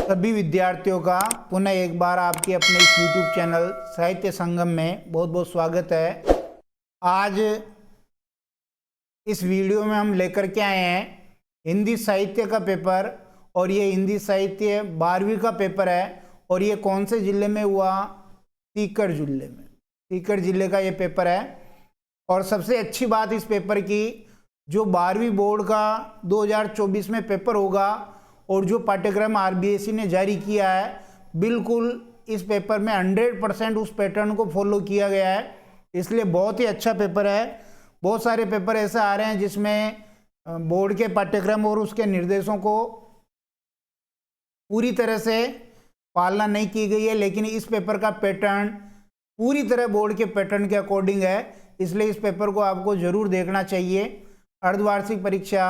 सभी विद्यार्थियों का पुनः एक बार आपके अपने इस YouTube चैनल साहित्य संगम में बहुत बहुत स्वागत है। आज इस वीडियो में हम लेकर के आए हैं हिंदी साहित्य का पेपर, और ये हिंदी साहित्य 12वीं का पेपर है। और ये कौन से ज़िले में हुआ? सीकर जिले में। सीकर जिले का ये पेपर है। और सबसे अच्छी बात इस पेपर की, जो 12वीं बोर्ड का 2024 में पेपर होगा और जो पाठ्यक्रम आरबीएसई ने जारी किया है, बिल्कुल इस पेपर में 100% उस पैटर्न को फॉलो किया गया है। इसलिए बहुत ही अच्छा पेपर है। बहुत सारे पेपर ऐसे आ रहे हैं जिसमें बोर्ड के पाठ्यक्रम और उसके निर्देशों को पूरी तरह से पालना नहीं की गई है, लेकिन इस पेपर का पैटर्न पूरी तरह बोर्ड के पैटर्न के अकॉर्डिंग है। इसलिए इस पेपर को आपको जरूर देखना चाहिए। अर्धवार्षिक परीक्षा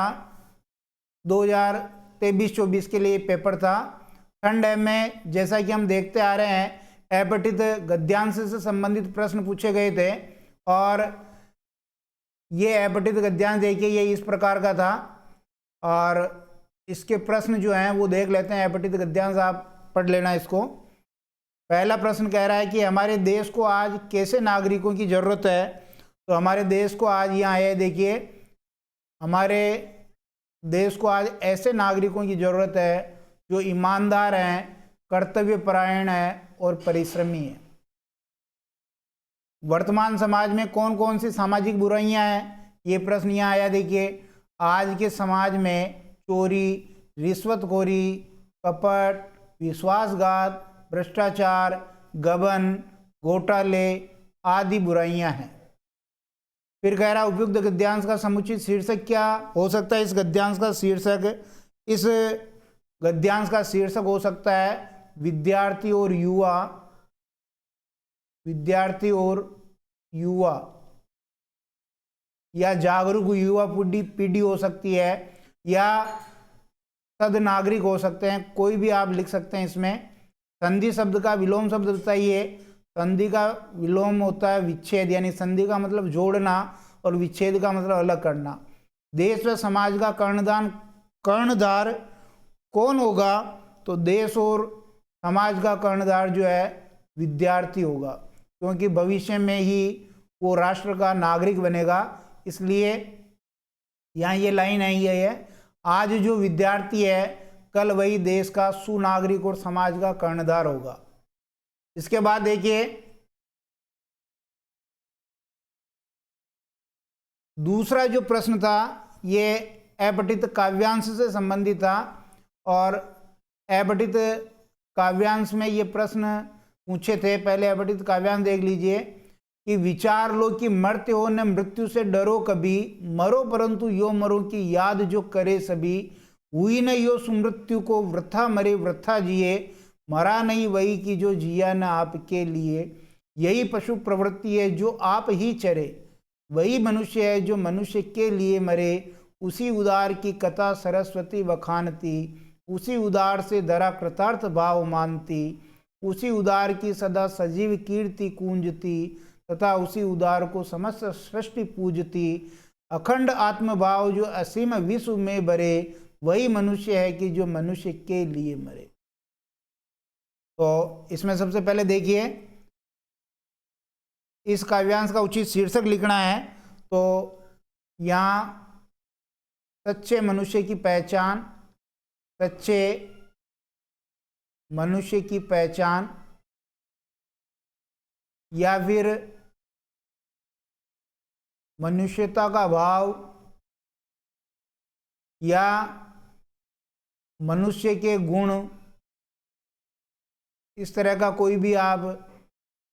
2023-24 के लिए पेपर था। खंड एम में जैसा कि हम देखते आ रहे हैं, अपठित गद्यांश से संबंधित प्रश्न पूछे गए थे। और ये अपठित गद्यांश देखिए, ये इस प्रकार का था। और इसके प्रश्न जो हैं वो देख लेते हैं। अपठित गद्यांश आप पढ़ लेना इसको। पहला प्रश्न कह रहा है कि हमारे देश को आज कैसे नागरिकों की जरूरत है। तो हमारे देश को आज यहाँ है, देखिए, हमारे देश को आज ऐसे नागरिकों की जरूरत है जो ईमानदार हैं, कर्तव्यपरायण हैं और परिश्रमी हैं। वर्तमान समाज में कौन कौन सी सामाजिक बुराइयां हैं, ये प्रश्न यहाँ आया। देखिए, आज के समाज में चोरी, रिश्वतखोरी, कपट, विश्वासघात, भ्रष्टाचार, गबन, घोटाले आदि बुराइयां हैं। फिर कह रहा, उपयुक्त गद्यांश का समुचित शीर्षक क्या हो सकता है? इस गद्यांश का शीर्षक हो सकता है विद्यार्थी और युवा। विद्यार्थी और युवा या जागरूक युवा पीढ़ी हो सकती है, या सद्नागरिक हो सकते हैं। कोई भी आप लिख सकते हैं इसमें। संधि शब्द का विलोम शब्द बताइए। संधि का विलोम होता है विच्छेद, यानी संधि का मतलब जोड़ना और विच्छेद का मतलब अलग करना। देश व समाज का कर्णधार कौन होगा? तो देश और समाज का कर्णधार जो है विद्यार्थी होगा, क्योंकि भविष्य में ही वो राष्ट्र का नागरिक बनेगा। इसलिए यहाँ ये लाइन है, ये है, आज जो विद्यार्थी है कल वही देश का सुनागरिक और समाज का कर्णधार होगा। इसके बाद देखिए, दूसरा जो प्रश्न था ये अपठित काव्यांश से संबंधित था। और अपठित काव्यांश में ये प्रश्न पूछे थे। पहले अपठित काव्यांश देख लीजिए कि विचार लो कि मरते हो न मृत्यु से डरो कभी, मरो परंतु यो मरो की याद जो करे सभी, हुई न यो सुमृत्यु को वृथा मरे वृथा जिए, मरा नहीं वही की जो जिया न आपके लिए, यही पशु प्रवृत्ति है जो आप ही चरे, वही मनुष्य है जो मनुष्य के लिए मरे, उसी उदार की कथा सरस्वती वखानती, उसी उदार से धरा कृतार्थ भाव मानती, उसी उदार की सदा सजीव कीर्ति कूंजती, तथा उसी उदार को समस्त सृष्टि पूजती, अखंड आत्मभाव जो असीम विश्व में भरे, वही मनुष्य है कि जो मनुष्य के लिए मरे। तो इसमें सबसे पहले देखिए, इस काव्यांश का उचित शीर्षक लिखना है। तो यहाँ सच्चे मनुष्य की पहचान, सच्चे मनुष्य की पहचान, या फिर मनुष्यता का भाव, या मनुष्य के गुण, इस तरह का कोई भी आप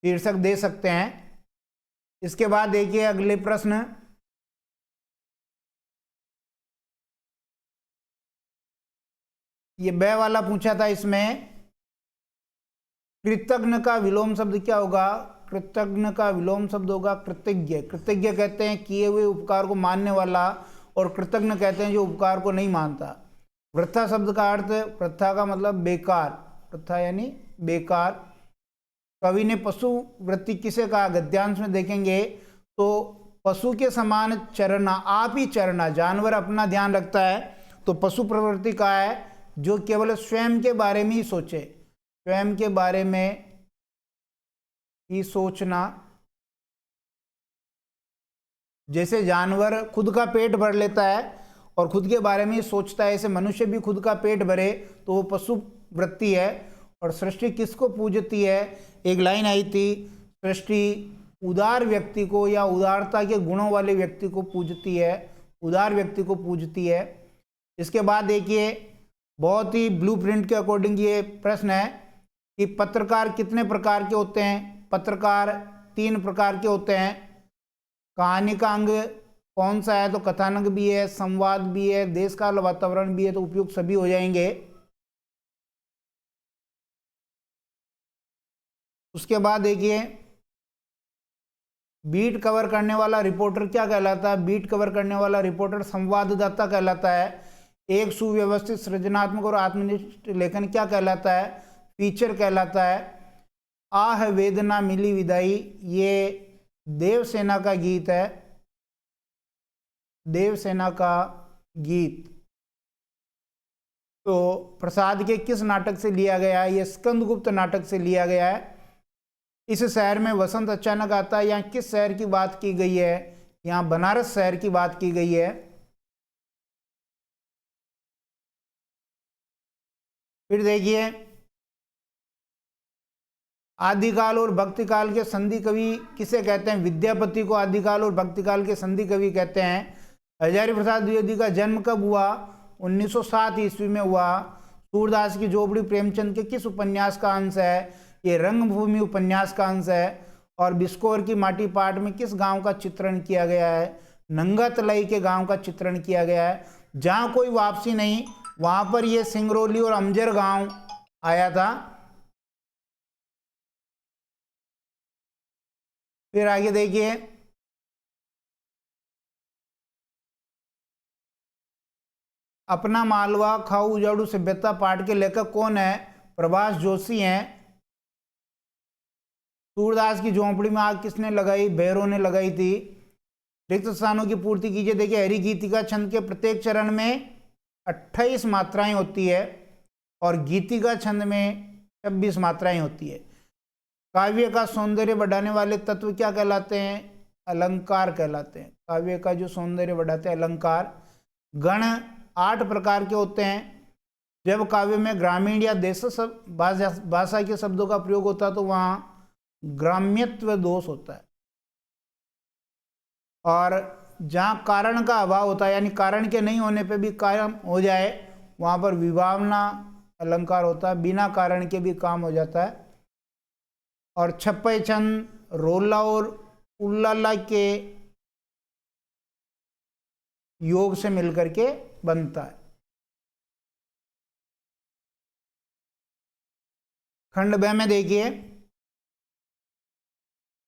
शीर्षक दे सकते हैं। इसके बाद देखिए अगले प्रश्न, ये ब वाला पूछा था। इसमें कृतज्ञ का विलोम शब्द क्या होगा? कृतज्ञ का विलोम शब्द होगा कृतज्ञ। कृतज्ञ कहते हैं किए हुए उपकार को मानने वाला, और कृतज्ञ कहते हैं जो उपकार को नहीं मानता। वृथा शब्द का अर्थ, वृथा का मतलब बेकार, वृथा यानी बेकार। कवि ने पशु वृत्ति किसे कहा? गद्यांश में देखेंगे तो पशु के समान चरना, आप ही चरना, जानवर अपना ध्यान रखता है तो पशु प्रवृत्ति का है जो केवल स्वयं के बारे में ही सोचे, स्वयं के बारे में ही सोचना। जैसे जानवर खुद का पेट भर लेता है और खुद के बारे में ही सोचता है, ऐसे मनुष्य भी खुद का पेट भरे तो वो पशु वृत्ति है। और सृष्टि किसको पूजती है? एक लाइन आई थी, सृष्टि उदार व्यक्ति को या उदारता के गुणों वाले व्यक्ति को पूजती है, उदार व्यक्ति को पूजती है। इसके बाद देखिए, बहुत ही ब्लूप्रिंट के अकॉर्डिंग ये प्रश्न है कि पत्रकार कितने प्रकार के होते हैं? पत्रकार 3 प्रकार के होते हैं। कहानी का अंग कौन सा है? तो कथानक भी है, संवाद भी है, देश काल वातावरण भी है, तो उपयुक्त सभी हो जाएंगे। उसके बाद देखिए, बीट कवर करने वाला रिपोर्टर क्या कहलाता है? बीट कवर करने वाला रिपोर्टर संवाददाता कहलाता है। एक सुव्यवस्थित, सृजनात्मक और आत्मनिष्ठ लेखन क्या कहलाता है? फीचर कहलाता है। आह वेदना मिली विदाई, ये देवसेना का गीत है, देवसेना का गीत। तो प्रसाद के किस नाटक से लिया गया है? ये स्कंदगुप्त नाटक से लिया गया है। इस शहर में वसंत अचानक आता है, यहाँ किस शहर की बात की गई है? यहाँ बनारस शहर की बात की गई है। फिर देखिए, आदिकाल और भक्तिकाल के संधि कवि किसे कहते हैं? विद्यापति को आदिकाल और भक्तिकाल के संधि कवि कहते हैं। हजारी प्रसाद द्विवेदी का जन्म कब हुआ? 1907 ईस्वी में हुआ। सूरदास की झोपड़ी प्रेमचंद के किस उपन्यास का अंश है? ये रंगभूमि उपन्यास का अंश है। और बिस्कोर की माटी पाट में किस गांव का चित्रण किया गया है? नंगा तलाई के गांव का चित्रण किया गया है। जहां कोई वापसी नहीं, वहां पर ये सिंगरौली और अमजर गांव आया था। फिर आगे देखिए, अपना मालवा खाऊ उजाड़ू सभ्यता पाठ के लेखक कौन है? प्रभास जोशी हैं। सूरदास की झोंपड़ी में आग किसने लगाई? भैरव ने लगाई थी। रिक्त स्थानों की पूर्ति कीजिए। देखिए, हरि गीतिका छंद के प्रत्येक चरण में 28 मात्राएं होती है और गीतिका छंद में 26 मात्राएं होती है। काव्य का सौंदर्य बढ़ाने वाले तत्व क्या कहलाते हैं? अलंकार कहलाते हैं। काव्य का जो सौंदर्य बढ़ाते हैं अलंकार। गण 8 प्रकार के होते हैं। जब काव्य में ग्रामीण या देश भाषा के शब्दों का प्रयोग होता है तो वहाँ ग्राम्यत्व दोष होता है। और जहाँ कारण का अभाव होता है, यानी कारण के नहीं होने पे भी काम हो जाए, वहाँ पर विभावना अलंकार होता है। बिना कारण के भी काम हो जाता है। और छप्पय छंद रोला और उल्लाला के योग से मिलकर के बनता है। खंड ब में देखिए,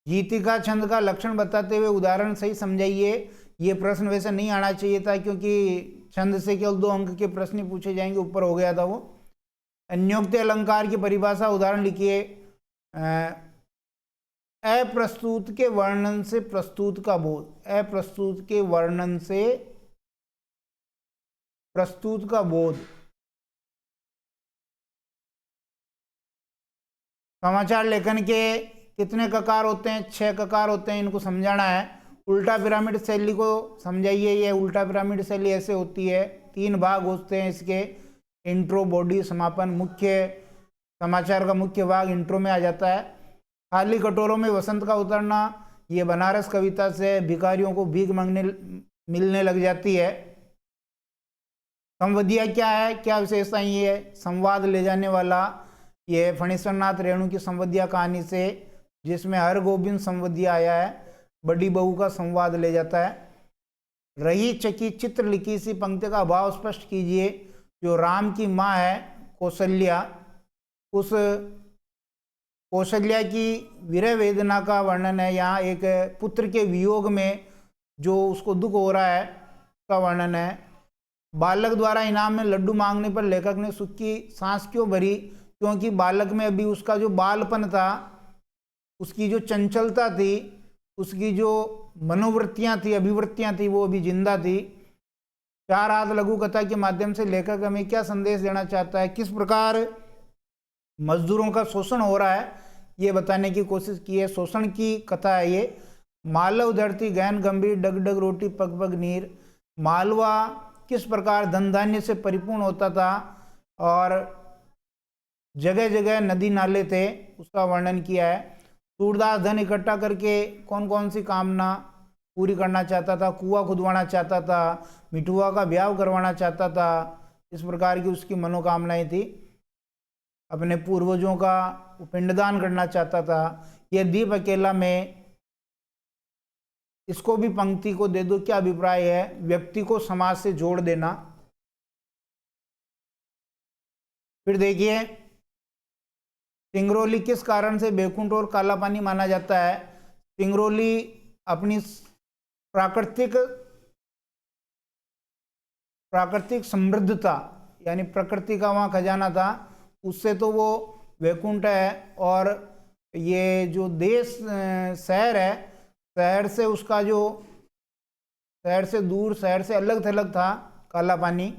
गीतिका छंद का लक्षण बताते हुए उदाहरण सही समझाइए। ये प्रश्न वैसे नहीं आना चाहिए था, क्योंकि छंद से केवल 2 अंक के प्रश्न ही पूछे जाएंगे, ऊपर हो गया था वो। अन्योक्त अलंकार की परिभाषा उदाहरण लिखिए। अप्रस्तुत के वर्णन से प्रस्तुत का बोध। अप्रस्तुत के वर्णन से प्रस्तुत का बोध। समाचार लेखन के कितने ककार होते हैं? 6 ककार होते हैं, इनको समझाना है। उल्टा पिरामिड शैली को समझाइए। ये उल्टा पिरामिड शैली ऐसे होती है, 3 भाग होते हैं इसके, इंट्रो, बॉडी, समापन। मुख्य समाचार का मुख्य भाग इंट्रो में आ जाता है। खाली कटोरों में वसंत का उतरना, ये बनारस कविता से भिखारियों को भीख मांगने मिलने लग जाती है। संवदिया क्या है, क्या विशेषता ये है? संवाद ले जाने वाला। ये फणीश्वरनाथ रेणु की संवदिया कहानी से, जिसमें हर गोविंद संवदिया आया है, बड़ी बहू का संवाद ले जाता है। रही चकी चित्र लिखी सी पंक्ति का भाव स्पष्ट कीजिए। जो राम की माँ है कौशल्या, उस कौशल्या की विरह वेदना का वर्णन है। यहाँ एक पुत्र के वियोग में जो उसको दुख हो रहा है का वर्णन है। बालक द्वारा इनाम में लड्डू मांगने पर लेखक ने सुख की सांस क्यों भरी? क्योंकि बालक में अभी उसका जो बालपन था, उसकी जो चंचलता थी, उसकी जो मनोवृत्तियाँ थी, अभिवृत्तियाँ थी, वो अभी जिंदा थी। चार हाथ लघु कथा के माध्यम से लेखक हमें क्या संदेश देना चाहता है, किस प्रकार मजदूरों का शोषण हो रहा है, ये बताने की कोशिश की है। शोषण की कथा है ये। मालव धरती गहन गंभीर, डग डग रोटी पग पग नीर। मालवा किस प्रकार धन धान्य से परिपूर्ण होता था और जगह जगह नदी नाले थे, उसका वर्णन किया है। सूरदास धन इकट्ठा करके कौन कौन सी कामना पूरी करना चाहता था, कुआं खुदवाना चाहता था, मिठुआ का ब्याह करवाना चाहता था, इस प्रकार की उसकी मनोकामनाएं थी। अपने पूर्वजों का पिंडदान करना चाहता था। यह दीप अकेला में, इसको भी पंक्ति को दे दो, क्या अभिप्राय है, व्यक्ति को समाज से जोड़ देना। फिर देखिए सिंगरौली किस कारण से बैकुंठ और काला पानी माना जाता है। सिंगरौली अपनी प्राकृतिक समृद्धता, यानी प्रकृति का वहाँ खजाना था, उससे तो वो वैकुंठ है। और ये जो देश शहर है, शहर से उसका जो शहर से दूर, शहर से अलग थलग था काला पानी।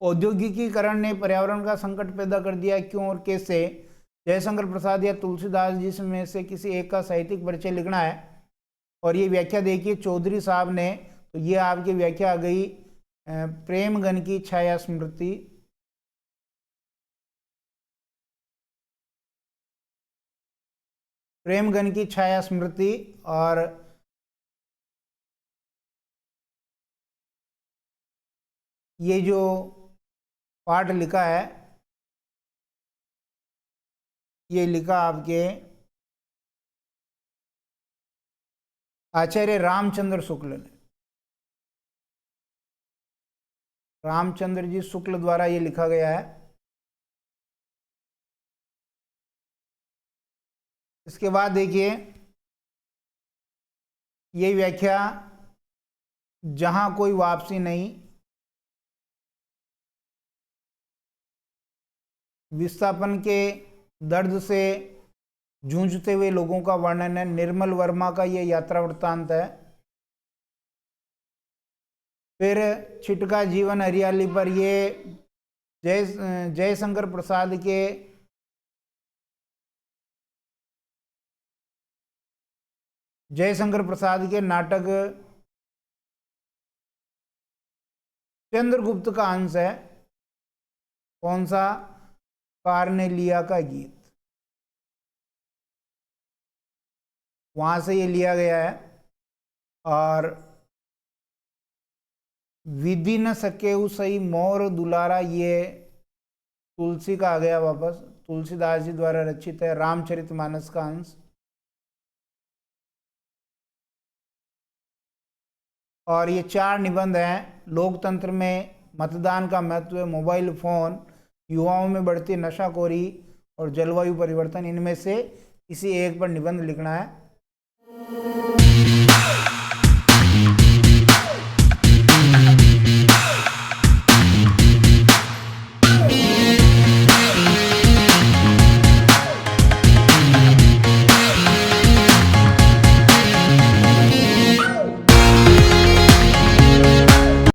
औद्योगिकीकरण ने पर्यावरण का संकट पैदा कर दिया, क्यों और कैसे। जयशंकर प्रसाद या तुलसीदास जी में से किसी एक का साहित्यिक परिचय लिखना है। और ये व्याख्या देखिए चौधरी साहब ने, तो ये आपकी व्याख्या आ गई प्रेमगन की छाया स्मृति। प्रेमगन की छाया स्मृति। और ये जो पाठ लिखा है, ये लिखा आपके आचार्य रामचंद्र शुक्ल ने। रामचंद्र जी शुक्ल द्वारा ये लिखा गया है। इसके बाद देखिए ये व्याख्या, जहां कोई वापसी नहीं, विस्थापन के दर्द से जूझते हुए लोगों का वर्णन है। निर्मल वर्मा का ये यात्रा वृत्तांत है। फिर छिटका जीवन हरियाली पर, ये जयशंकर प्रसाद के नाटक चंद्रगुप्त का अंश है। कौन सा, कार्नेलिया का गीत, वहां से ये लिया गया है। और विधि न सके सही मोर दुलारा, ये तुलसी का आ गया वापस, तुलसीदास जी द्वारा रचित है, रामचरितमानस का अंश। और ये चार निबंध हैं। लोकतंत्र में मतदान का महत्व, मोबाइल फोन, युवाओं में बढ़ती नशाखोरी और जलवायु परिवर्तन, इनमें से किसी एक पर निबंध लिखना है।